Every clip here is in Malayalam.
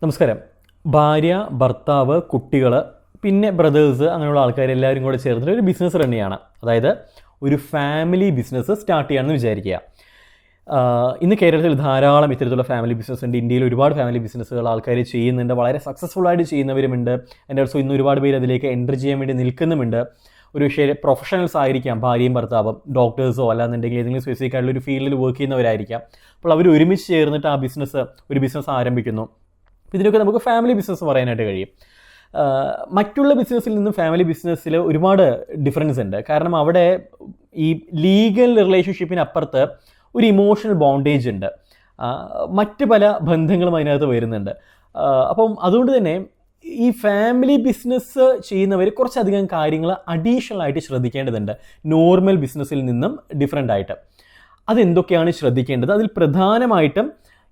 നമസ്കാരം. ഭാര്യ, ഭർത്താവ്, കുട്ടികൾ, പിന്നെ ബ്രദേഴ്സ്, അങ്ങനെയുള്ള ആൾക്കാരെല്ലാവരും കൂടെ ചേർന്നിട്ട് ഒരു ബിസിനസ് റൺ ചെയ്യുകയാണ്. അതായത് ഒരു ഫാമിലി ബിസിനസ് സ്റ്റാർട്ട് ചെയ്യുകയാണെന്ന് വിചാരിക്കുക. ഇന്ന് കേരളത്തിൽ ധാരാളം ഇത്തരത്തിലുള്ള ഫാമിലി ബിസിനസ് ഉണ്ട്. ഇന്ത്യയിൽ ഒരുപാട് ഫാമിലി ബിസിനസ്സുകൾ ആൾക്കാർ ചെയ്യുന്നുണ്ട്. വളരെ സക്സസ്ഫുള്ളായിട്ട് ചെയ്യുന്നവരുമുണ്ട്. ആൻഡ് ഓൾസോ ഇന്ന് ഒരുപാട് പേര് അതിലേക്ക് എൻ്റർ ചെയ്യാൻ വേണ്ടി നിൽക്കുന്നുമുണ്ട്. ഒരു പക്ഷേ പ്രൊഫഷണൽസ് ആയിരിക്കാം, ഭാര്യയും ഭർത്താവും, ഡോക്ടേഴ്സോ അല്ലാന്നുണ്ടെങ്കിൽ ഏതെങ്കിലും സ്പെസിഫിക് ആയിട്ടുള്ള ഒരു ഫീൽഡിൽ വർക്ക് ചെയ്യുന്നവരായിരിക്കാം. അപ്പോൾ അവർ ഒരുമിച്ച് ചേർന്നിട്ട് ഒരു ബിസിനസ് ആരംഭിക്കുന്നു. ഇതിനൊക്കെ നമുക്ക് ഫാമിലി ബിസിനസ് പറയാനായിട്ട് കഴിയും. മറ്റുള്ള ബിസിനസ്സിൽ നിന്നും ഫാമിലി ബിസിനസ്സിൽ ഒരുപാട് ഡിഫറൻസ് ഉണ്ട്. കാരണം അവിടെ ഈ ലീഗൽ റിലേഷൻഷിപ്പിനപ്പുറത്ത് ഒരു ഇമോഷണൽ ബോണ്ടേജ് ഉണ്ട്. മറ്റ് പല ബന്ധങ്ങളും അതിനകത്ത് വരുന്നുണ്ട്. അപ്പം അതുകൊണ്ട് തന്നെ ഈ ഫാമിലി ബിസിനസ് ചെയ്യുന്നവർ കുറച്ചധികം കാര്യങ്ങൾ അഡീഷണൽ ആയിട്ട് ശ്രദ്ധിക്കേണ്ടതുണ്ട്, നോർമൽ ബിസിനസ്സിൽ നിന്നും ഡിഫറെൻ്റ് ആയിട്ട്. അതെന്തൊക്കെയാണ് ശ്രദ്ധിക്കേണ്ടത്? അതിൽ പ്രധാനമായിട്ടും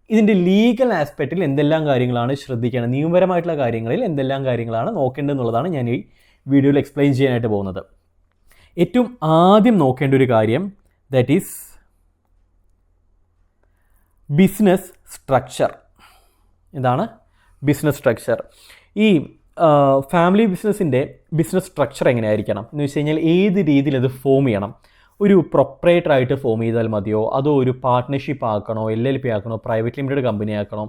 ഇതിൻ്റെ ലീഗൽ ആസ്പെക്റ്റിൽ എന്തെല്ലാം കാര്യങ്ങളാണ് ശ്രദ്ധിക്കേണ്ടത്, നിയമപരമായിട്ടുള്ള കാര്യങ്ങളിൽ എന്തെല്ലാം കാര്യങ്ങളാണ് നോക്കേണ്ടതെന്നുള്ളതാണ് ഞാൻ ഈ വീഡിയോയിൽ എക്സ്പ്ലെയിൻ ചെയ്യാനായിട്ട് പോകുന്നത്. ഏറ്റവും ആദ്യം നോക്കേണ്ട ഒരു കാര്യം ദാറ്റ് ഈസ് ബിസിനസ് സ്ട്രക്ചർ. എന്താണ് ബിസിനസ് സ്ട്രക്ചർ? ഈ ഫാമിലി ബിസിനസ്സിൻ്റെ ബിസിനസ് സ്ട്രക്ചർ എങ്ങനെയായിരിക്കണം എന്ന് വെച്ച് കഴിഞ്ഞാൽ ഏത് രീതിയിൽ അത് ഫോം ചെയ്യണം? ഒരു പ്രൊപ്പറേറ്ററായിട്ട് ഫോം ചെയ്താൽ മതിയോ, അതോ ഒരു പാർട്ട്ണർഷിപ്പ് ആക്കണോ, LLP ആക്കണോ, പ്രൈവറ്റ് ലിമിറ്റഡ് കമ്പനി ആക്കണോ?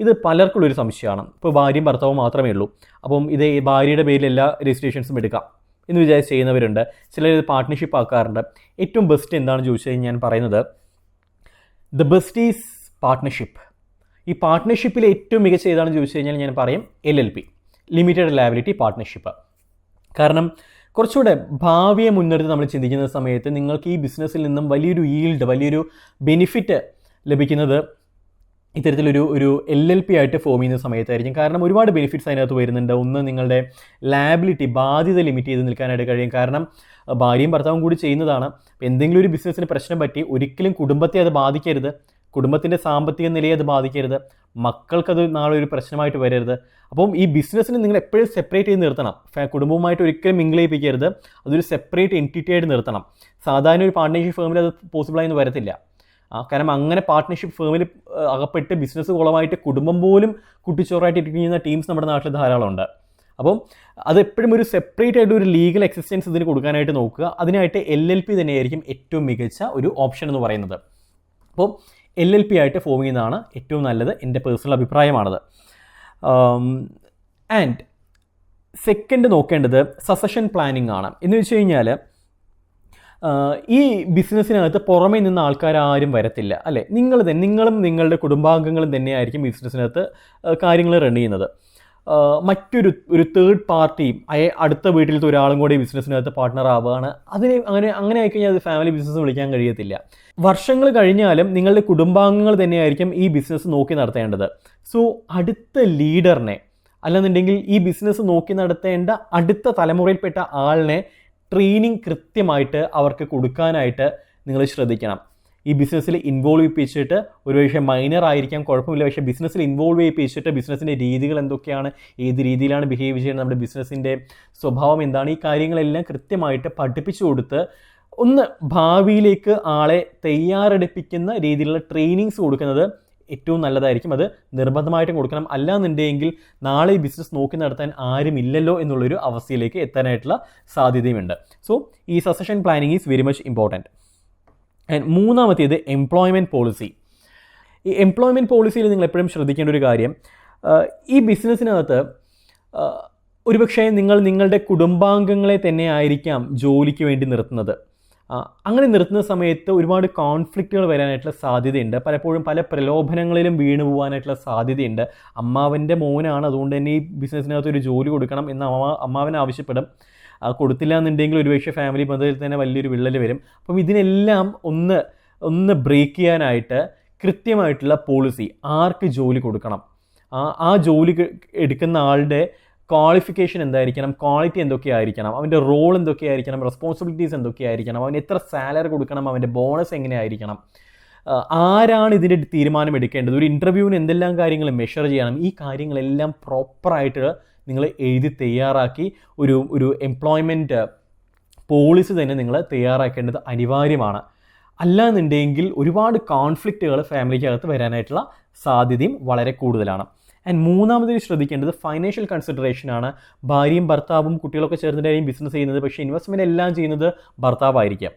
ഇത് പലർക്കുള്ള ഒരു സംശയമാണ്. ഇപ്പോൾ ഭാര്യയും ഭർത്താവും മാത്രമേ ഉള്ളൂ, അപ്പം ഇത് ഭാര്യയുടെ പേരിൽ എല്ലാ രജിസ്ട്രേഷൻസും എടുക്കാം എന്ന് വിചാരിച്ച് ചെയ്യുന്നവരുണ്ട്. ചിലർ ഇത് പാർട്ട്ണർഷിപ്പ് ആക്കാറുണ്ട്. ഏറ്റവും ബെസ്റ്റ് എന്താണെന്ന് ചോദിച്ചു കഴിഞ്ഞാൽ ഞാൻ പറയുന്നത് ദ ബെസ്റ്റ് ഈസ് പാർട്ട്ണർഷിപ്പ്. ഈ പാർട്ട്ണർഷിപ്പിൽ ഏറ്റവും മികച്ച ഏതാണെന്ന് ചോദിച്ചു കഴിഞ്ഞാൽ ഞാൻ പറയും LLP, ലിമിറ്റഡ് ലയബിലിറ്റി പാർട്ട്ണർഷിപ്പ്. കാരണം കുറച്ചുകൂടെ ഭാവിയെ മുൻനിർത്തി നമ്മൾ ചിന്തിക്കുന്ന സമയത്ത് നിങ്ങൾക്ക് ഈ ബിസിനസ്സിൽ നിന്നും വലിയൊരു ബെനിഫിറ്റ് ലഭിക്കുന്നത് ഇത്തരത്തിലൊരു LLP ആയിട്ട് ഫോം ചെയ്യുന്ന സമയത്തായിരിക്കും. കാരണം ഒരുപാട് ബെനിഫിറ്റ്സ് അതിനകത്ത് വരുന്നുണ്ട്. ഒന്ന്, നിങ്ങളുടെ ലാബിലിറ്റി, ബാധ്യത ലിമിറ്റ് ചെയ്ത് നിൽക്കാനായിട്ട് കഴിയും. കാരണം ഭാര്യയും ഭർത്താവും കൂടി ചെയ്യുന്നതാണ്. എന്തെങ്കിലും ഒരു ബിസിനസ്സിന് പ്രശ്നം പറ്റി ഒരിക്കലും കുടുംബത്തെ അത് ബാധിക്കരുത്, കുടുംബത്തിൻ്റെ സാമ്പത്തിക നിലയെ അത് ബാധിക്കരുത്, മക്കൾക്കത് നാളെ ഒരു പ്രശ്നമായിട്ട് വരരുത്. അപ്പം ഈ ബിസിനസ്സിന് നിങ്ങൾ എപ്പോഴും സെപ്പറേറ്റ് ചെയ്ത് നിർത്തണം. കുടുംബവുമായിട്ട് ഒരിക്കലും മിങ്കിൾ ചെയ്യിപ്പിക്കരുത്. അതൊരു സെപ്പറേറ്റ് എൻറ്റിറ്റി ആയിട്ട് നിർത്തണം. സാധാരണ ഒരു പാർട്ട്ണർഷിപ്പ് ഫേമിൽ അത് പോസിബിളായെന്ന് വരത്തില്ല. കാരണം അങ്ങനെ പാർട്ട്ണർഷിപ്പ് ഫേമിൽ അകപ്പെട്ട് ബിസിനസ് കുളമായിട്ട് കുടുംബം പോലും കുട്ടിച്ചോറായിട്ട് ഇരിക്കുന്ന ടീംസ് നമ്മുടെ നാട്ടിൽ ധാരാളം ഉണ്ട്. അപ്പം അത് എപ്പോഴും ഒരു സെപ്പറേറ്റ് ആയിട്ട് ഒരു ലീഗൽ എക്സിസ്റ്റൻസ് ഇതിന് കൊടുക്കാനായിട്ട് നോക്കുക. അതിനായിട്ട് LLP തന്നെയായിരിക്കും ഏറ്റവും മികച്ച ഒരു ഓപ്ഷൻ എന്ന് പറയുന്നത്. അപ്പോൾ LLP ആയിട്ട് ഫോം ചെയ്യുന്നതാണ് ഏറ്റവും നല്ലത്. എൻ്റെ പേഴ്സണൽ അഭിപ്രായമാണത്. ആൻഡ് സെക്കൻഡ് നോക്കേണ്ടത് സസഷൻ പ്ലാനിങ് ആണ്. എന്ന് വെച്ച് കഴിഞ്ഞാൽ ഈ ബിസിനസ്സിനകത്ത് പുറമേ നിന്ന് ആൾക്കാർ ആരും വരത്തില്ല, അല്ലേ? നിങ്ങളും നിങ്ങളുടെ കുടുംബാംഗങ്ങളും തന്നെയായിരിക്കും ബിസിനസ്സിനകത്ത് കാര്യങ്ങൾ റൺ ചെയ്യുന്നത്. മറ്റൊരു തേർഡ് പാർട്ടിയും അടുത്ത വീട്ടിലത്തെ ഒരാളും കൂടി ബിസിനസ്സിനകത്ത് പാർട്ട്ണർ ആവുകയാണ്. അങ്ങനെ ആയിക്കഴിഞ്ഞാൽ അത് ഫാമിലി ബിസിനസ് വിളിക്കാൻ കഴിയത്തില്ല. വർഷങ്ങൾ കഴിഞ്ഞാലും നിങ്ങളുടെ കുടുംബാംഗങ്ങൾ തന്നെയായിരിക്കും ഈ ബിസിനസ് നോക്കി നടത്തേണ്ടത്. സോ അടുത്ത ലീഡറിനെ, അല്ലെന്നുണ്ടെങ്കിൽ ഈ ബിസിനസ് നോക്കി നടത്തേണ്ട അടുത്ത തലമുറയിൽപ്പെട്ട ആളിനെ ട്രെയിനിങ് കൃത്യമായിട്ട് അവർക്ക് കൊടുക്കാനായിട്ട് നിങ്ങൾ ശ്രദ്ധിക്കണം. ഈ ബിസിനസ്സിൽ ഇൻവോൾവ് ചെയ്യിപ്പിച്ചിട്ട്, ഒരുപക്ഷെ മൈനർ ആയിരിക്കാം, കുഴപ്പമില്ല, പക്ഷേ ബിസിനസ്സിൽ ഇൻവോൾവ് ചെയ്യിപ്പിച്ചിട്ട് ബിസിനസ്സിൻ്റെ രീതികൾ എന്തൊക്കെയാണ്, ഏത് രീതിയിലാണ് ബിഹേവ് ചെയ്യുന്നത്, നമ്മുടെ ബിസിനസ്സിൻ്റെ സ്വഭാവം എന്താണ്, ഈ കാര്യങ്ങളെല്ലാം കൃത്യമായിട്ട് പഠിപ്പിച്ചു കൊടുത്ത് ഒന്ന് ഭാവിയിലേക്ക് ആളെ തയ്യാറെടുപ്പിക്കുന്ന രീതിയിലുള്ള ട്രെയിനിങ്സ് കൊടുക്കുന്നത് ഏറ്റവും നല്ലതായിരിക്കും. അത് നിർബന്ധമായിട്ടും കൊടുക്കണം. അല്ലാന്നുണ്ടെങ്കിൽ നാളെ ഈ ബിസിനസ് നോക്കി നടത്താൻ ആരുമില്ലല്ലോ എന്നുള്ളൊരു അവസ്ഥയിലേക്ക് എത്താനായിട്ടുള്ള സാധ്യതയുമുണ്ട്. സോ ഈ succession planning is very much important. And മൂന്നാമത്തേത് എംപ്ലോയ്മെൻറ്റ് പോളിസി. ഈ എംപ്ലോയ്മെൻറ്റ് പോളിസിയിൽ നിങ്ങൾ എപ്പോഴും ശ്രദ്ധിക്കേണ്ട ഒരു കാര്യം, ഈ ബിസിനസ്സിനകത്ത് ഒരുപക്ഷെ നിങ്ങളുടെ കുടുംബാംഗങ്ങളെ തന്നെ ആയിരിക്കാം ജോലിക്ക് വേണ്ടി നിർത്തുന്നത്. അങ്ങനെ നിർത്തുന്ന സമയത്ത് ഒരുപാട് കോൺഫ്ലിക്റ്റുകൾ വരാനായിട്ടുള്ള സാധ്യതയുണ്ട്. പലപ്പോഴും പല പ്രലോഭനങ്ങളിലും വീണു പോകാനായിട്ടുള്ള സാധ്യതയുണ്ട്. അമ്മാവൻ്റെ മോനാണ്, അതുകൊണ്ട് തന്നെ ഈ ബിസിനസ്സിനകത്ത് ഒരു ജോലി കൊടുക്കണം എന്ന് അമ്മാവൻ ആവശ്യപ്പെടും. കൊടുത്തില്ല എന്നുണ്ടെങ്കിൽ ഒരുപക്ഷെ ഫാമിലി ബന്ധത്തിൽ തന്നെ വലിയൊരു വിള്ളൽ വരും. അപ്പം ഇതിനെല്ലാം ഒന്ന് ബ്രേക്ക് ചെയ്യാനായിട്ട് കൃത്യമായിട്ടുള്ള പോളിസി, ആർക്ക് ജോലി കൊടുക്കണം, ആ ജോലി എടുക്കുന്ന ആളുടെ ക്വാളിഫിക്കേഷൻ എന്തായിരിക്കണം, ക്വാളിറ്റി എന്തൊക്കെയായിരിക്കണം, അവൻ്റെ റോൾ എന്തൊക്കെയായിരിക്കണം, റെസ്പോൺസിബിലിറ്റീസ് എന്തൊക്കെയായിരിക്കണം, അവന് എത്ര സാലറി കൊടുക്കണം, അവൻ്റെ ബോണസ് എങ്ങനെയായിരിക്കണം, ആരാണ് ഇതിൻ്റെ തീരുമാനം എടുക്കേണ്ടത്, ഒരു ഇൻ്റർവ്യൂവിന് എന്തെല്ലാം കാര്യങ്ങൾ മെഷർ ചെയ്യണം, ഈ കാര്യങ്ങളെല്ലാം പ്രോപ്പറായിട്ട് നിങ്ങൾ എഴുതി തയ്യാറാക്കി ഒരു എംപ്ലോയ്മെൻറ്റ് പോളിസി തന്നെ നിങ്ങൾ തയ്യാറാക്കേണ്ടത് അനിവാര്യമാണ്. അല്ലാന്നുണ്ടെങ്കിൽ ഒരുപാട് കോൺഫ്ലിക്റ്റുകൾ ഫാമിലിക്കകത്ത് വരാനായിട്ടുള്ള സാധ്യതയും വളരെ കൂടുതലാണ്. ആൻഡ് മൂന്നാമതായി ശ്രദ്ധിക്കേണ്ടത് ഫൈനാൻഷ്യൽ കൺസിഡറേഷനാണ്. ഭാര്യയും ഭർത്താവും കുട്ടികളൊക്കെ ചേർന്നിട്ടായിരിക്കും ബിസിനസ് ചെയ്യുന്നത്, പക്ഷേ ഇൻവെസ്റ്റ്മെൻറ്റ് എല്ലാം ചെയ്യുന്നത് ഭർത്താവായിരിക്കാം.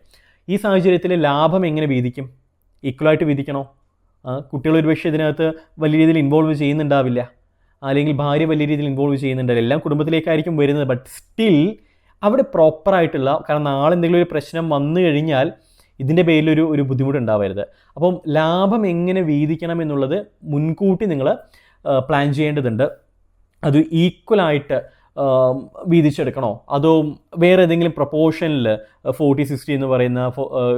ഈ സാഹചര്യത്തിൽ ലാഭം എങ്ങനെ വീതിക്കും? ഈക്വലായിട്ട് വീതിക്കണോ? കുട്ടികൾ ഒരുപക്ഷെ ഇതിനകത്ത് വലിയ രീതിയിൽ ഇൻവോൾവ് ചെയ്യുന്നുണ്ടാവില്ല, അല്ലെങ്കിൽ ഭാര്യ വലിയ രീതിയിൽ ഇൻവോൾവ് ചെയ്യുന്നുണ്ടാവില്ല, എല്ലാം കുടുംബത്തിലേക്കായിരിക്കും വരുന്നത്. ബട്ട് സ്റ്റിൽ അവിടെ പ്രോപ്പറായിട്ടുള്ള, കാരണം നാളെ എന്തെങ്കിലും ഒരു പ്രശ്നം വന്നു കഴിഞ്ഞാൽ ഇതിൻ്റെ പേരിലൊരു ഒരു ബുദ്ധിമുട്ടുണ്ടാവരുത്. അപ്പം ലാഭം എങ്ങനെ വീതിക്കണം എന്നുള്ളത് മുൻകൂട്ടി നിങ്ങൾ പ്ലാൻ ചെയ്യേണ്ടതുണ്ട്. അത് ഈക്വലായിട്ട് വീതിച്ചെടുക്കണോ, അതോ വേറെ ഏതെങ്കിലും പ്രൊപ്പോർഷനിൽ 40-60 എന്ന് പറയുന്ന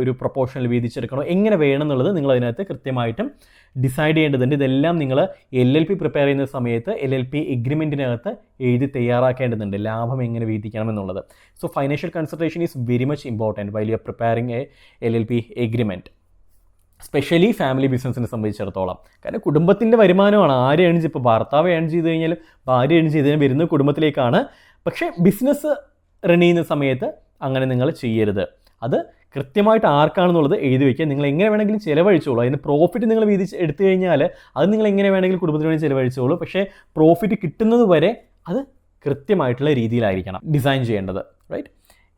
ഒരു പ്രൊപ്പോർഷനിൽ വീതിച്ചെടുക്കണോ, എങ്ങനെ വേണം എന്നുള്ളത് നിങ്ങൾ അതിനകത്ത് കൃത്യമായിട്ടും ഡിസൈഡ് ചെയ്യേണ്ടതുണ്ട്. ഇതെല്ലാം നിങ്ങൾ LLP പ്രിപ്പയർ ചെയ്യുന്ന സമയത്ത് LLP എഗ്രിമെൻറ്റിനകത്ത് എഴുതി തയ്യാറാക്കേണ്ടതുണ്ട്, ലാഭം എങ്ങനെ വീതിക്കണം എന്നുള്ളത്. So financial consideration is very much important while you are preparing A LLP agreement, specially family ബിസിനസ്സിനെ സംബന്ധിച്ചിടത്തോളം. കാരണം കുടുംബത്തിൻ്റെ വരുമാനമാണ്. ആര് ഏൺ ചെയ്യും, ഇപ്പോൾ ഭർത്താവ് ഏൺ ചെയ്ത് കഴിഞ്ഞാലും ഭാര്യ ഏൺ ചെയ്തതിന് വരുന്നത് കുടുംബത്തിലേക്കാണ്. പക്ഷേ ബിസിനസ് റൺ ചെയ്യുന്ന സമയത്ത് അങ്ങനെ നിങ്ങൾ ചെയ്യരുത്. അത് കൃത്യമായിട്ട് ആർക്കാണെന്നുള്ളത് എഴുതി വയ്ക്കുക. നിങ്ങൾ എങ്ങനെ വേണമെങ്കിലും ചിലവഴിച്ചോളൂ. അതിന് പ്രോഫിറ്റ് നിങ്ങൾ എടുത്തു കഴിഞ്ഞാൽ അത് നിങ്ങൾ എങ്ങനെ വേണമെങ്കിലും കുടുംബത്തിന് വേണ്ടി ചിലവഴിച്ചോളൂ. പക്ഷേ പ്രോഫിറ്റ് കിട്ടുന്നത് വരെ അത് കൃത്യമായിട്ടുള്ള രീതിയിലായിരിക്കണം ഡിസൈൻ ചെയ്യേണ്ടത്, റൈറ്റ്?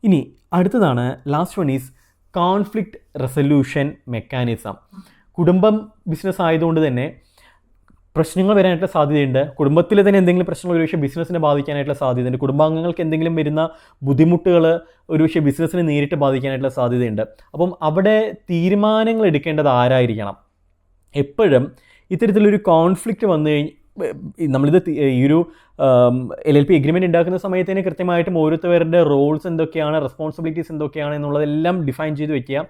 ഇനി അടുത്തതാണ് last one is conflict resolution mechanism. കുടുംബം ബിസിനസ് ആയതുകൊണ്ട് തന്നെ പ്രശ്നങ്ങൾ വരാനായിട്ടുള്ള സാധ്യതയുണ്ട്. കുടുംബത്തിലെ തന്നെ എന്തെങ്കിലും പ്രശ്നങ്ങൾ ഒരുപക്ഷെ ബിസിനസ്സിനെ ബാധിക്കാനായിട്ടുള്ള സാധ്യതയുണ്ട്. കുടുംബാംഗങ്ങൾക്ക് എന്തെങ്കിലും വരുന്ന ബുദ്ധിമുട്ടുകൾ ഒരുപക്ഷെ ബിസിനസ്സിനെ നേരിട്ട് ബാധിക്കാനായിട്ടുള്ള സാധ്യതയുണ്ട്. അപ്പം അവിടെ തീരുമാനങ്ങൾ എടുക്കേണ്ടത് ആരായിരിക്കണം? എപ്പോഴും ഇത്തരത്തിലൊരു കോൺഫ്ലിക്റ്റ് വന്നു നമ്മളിത് ഈ ഒരു LLP എഗ്രിമെൻറ്റ് ഉണ്ടാക്കുന്ന സമയത്ത് തന്നെ കൃത്യമായിട്ടും ഓരോരുത്തരുടെ റോൾസ് എന്തൊക്കെയാണ്, റെസ്പോൺസിബിലിറ്റീസ് എന്തൊക്കെയാണ് എന്നുള്ളതെല്ലാം ഡിഫൈൻ ചെയ്ത് വെക്കുക.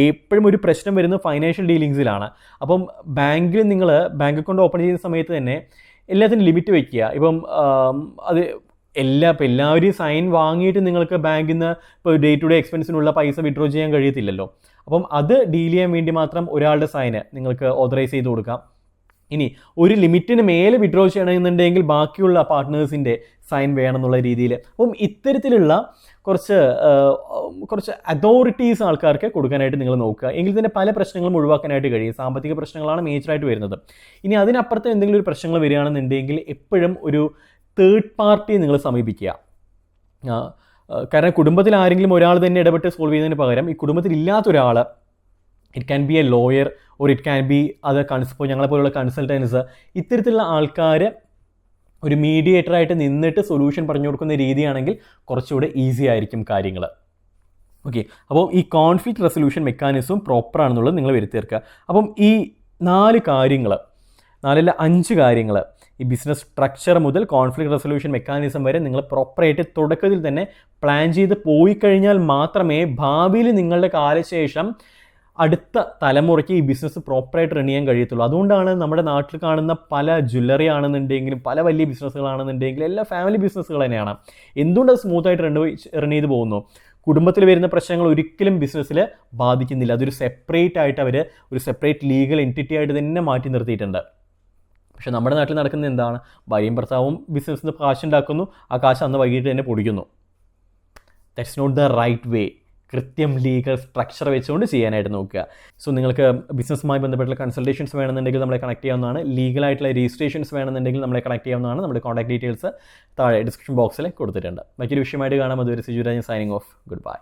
എപ്പോഴും ഒരു പ്രശ്നം വരുന്നത് ഫൈനാൻഷ്യൽ ഡീലിങ്സിലാണ്. അപ്പം ബാങ്കിൽ നിങ്ങൾ ബാങ്ക് അക്കൗണ്ട് ഓപ്പൺ ചെയ്യുന്ന സമയത്ത് തന്നെ എല്ലാത്തിനും ലിമിറ്റ് വയ്ക്കുക. ഇപ്പം അത് ഇപ്പോൾ എല്ലാവരെയും സൈൻ വാങ്ങിയിട്ട് നിങ്ങൾക്ക് ബാങ്കിൽ നിന്ന് ഇപ്പോൾ ഡേ ടു ഡേ എക്സ്പെൻസിനുള്ള പൈസ വിഡ്രോ ചെയ്യാൻ കഴിയത്തില്ലല്ലോ. അപ്പം അത് ഡീൽ ചെയ്യാൻ വേണ്ടി മാത്രം ഒരാളുടെ സൈന് നിങ്ങൾക്ക് ഓതറൈസ് ചെയ്ത് കൊടുക്കാം. ഇനി ഒരു ലിമിറ്റിന് മേലെ വിഡ്രോ ചെയ്യണമെന്നുണ്ടെങ്കിൽ ബാക്കിയുള്ള പാർട്ട്നേഴ്സിൻ്റെ സൈൻ വേണമെന്നുള്ള രീതിയിൽ. അപ്പം ഇത്തരത്തിലുള്ള കുറച്ച് അതോറിറ്റീസ് ആൾക്കാർക്ക് കൊടുക്കാനായിട്ട് നിങ്ങൾ നോക്കുക. എങ്കിൽ തന്നെ പല പ്രശ്നങ്ങളും ഒഴിവാക്കാനായിട്ട് കഴിയും. സാമ്പത്തിക പ്രശ്നങ്ങളാണ് മേജറായിട്ട് വരുന്നത്. ഇനി അതിനപ്പുറത്ത് എന്തെങ്കിലും ഒരു പ്രശ്നങ്ങൾ വരികയാണെന്നുണ്ടെങ്കിൽ എപ്പോഴും ഒരു തേർഡ് പാർട്ടിയെ നിങ്ങൾ സമീപിക്കുക. കാരണം കുടുംബത്തിൽ ആരെങ്കിലും ഒരാൾ തന്നെ ഇടപെട്ട് സോൾവ് ചെയ്യുന്നതിന് പകരം ഈ കുടുംബത്തിൽ ഇല്ലാത്തൊരാൾ, it can be a lawyer or it can be other ഇപ്പോൾ ഞങ്ങളെപ്പോലുള്ള കൺസൾട്ടൻസ്, ഇത്തരത്തിലുള്ള ആൾക്കാർ ഒരു മീഡിയേറ്ററായിട്ട് നിന്നിട്ട് സൊല്യൂഷൻ പറഞ്ഞു കൊടുക്കുന്ന രീതിയാണെങ്കിൽ കുറച്ചുകൂടെ ഈസി ആയിരിക്കും കാര്യങ്ങൾ. ഓക്കെ, അപ്പോൾ ഈ കോൺഫ്ലിക്റ്റ് റെസൊല്യൂഷൻ മെക്കാനിസം പ്രോപ്പറാണെന്നുള്ളത് നിങ്ങൾ വരുത്തിയേർക്കുക. അപ്പം ഈ 4 കാര്യങ്ങൾ, 5 കാര്യങ്ങൾ, ഈ ബിസിനസ് സ്ട്രക്ചർ മുതൽ കോൺഫ്ലിക്റ്റ് റെസൊല്യൂഷൻ മെക്കാനിസം വരെ നിങ്ങൾ പ്രോപ്പറായിട്ട് തുടക്കത്തിൽ തന്നെ പ്ലാൻ ചെയ്ത് പോയി കഴിഞ്ഞാൽ മാത്രമേ ഭാവിയിൽ നിങ്ങളുടെ കാലശേഷം അടുത്ത തലമുറയ്ക്ക് ഈ ബിസിനസ് പ്രോപ്പറായിട്ട് റൺ ചെയ്യാൻ കഴിയത്തുള്ളൂ. അതുകൊണ്ടാണ് നമ്മുടെ നാട്ടിൽ കാണുന്ന പല ജ്വല്ലറി ആണെന്നുണ്ടെങ്കിലും പല വലിയ ബിസിനസ്സുകളാണെന്നുണ്ടെങ്കിലും എല്ലാ ഫാമിലി ബിസിനസ്സുകൾ തന്നെയാണ്. എന്തുകൊണ്ടത് സ്മൂത്തായിട്ട് റൺ ചെയ്ത് പോകുന്നു? കുടുംബത്തിൽ വരുന്ന പ്രശ്നങ്ങൾ ഒരിക്കലും ബിസിനസ്സിൽ ബാധിക്കുന്നില്ല. അതൊരു സെപ്പറേറ്റ് ആയിട്ട് അവർ ഒരു സെപ്പറേറ്റ് ലീഗൽ എൻറ്റിറ്റി ആയിട്ട് തന്നെ മാറ്റി നിർത്തിയിട്ടുണ്ട്. പക്ഷേ നമ്മുടെ നാട്ടിൽ നടക്കുന്നത് എന്താണ്? ഭാര്യയും ഭർത്താവും ബിസിനസ്സിന് കാശ് ഉണ്ടാക്കുന്നു, ആ കാശ് അന്ന് വൈകിട്ട് തന്നെ പൊടിക്കുന്നു. That's not the right way. കൃത്യം ലീഗൽ സ്ട്രക്ചർ വെച്ചുകൊണ്ട് ചെയ്യാനായിട്ട് നോക്കുക. സോ നിങ്ങൾക്ക് ബിസിനസ്സുമായി ബന്ധപ്പെട്ടുള്ള കൺസൾട്ടേഷൻസ് വേണമെന്നുണ്ടെങ്കിൽ നമ്മളെ കണക്ട് ചെയ്യാവുന്നതാണ്. ലീഗലായിട്ടുള്ള രജിസ്ട്രേഷൻസ് വേണമെന്നുണ്ടെങ്കിൽ നമ്മളെ കണക്ട് ചെയ്യാവുന്നതാണ്. നമ്മുടെ കോൺടാക്ട് ഡീറ്റെയിൽസ് താഴെ ഡിസ്ക്രിപ്ഷൻ ബോക്സിൽ കൊടുത്തിട്ടുണ്ട്. മറ്റൊരു വിഷയമായിട്ട് കാണാം. അതുവരെ Siju Rajan signing off. Good bye.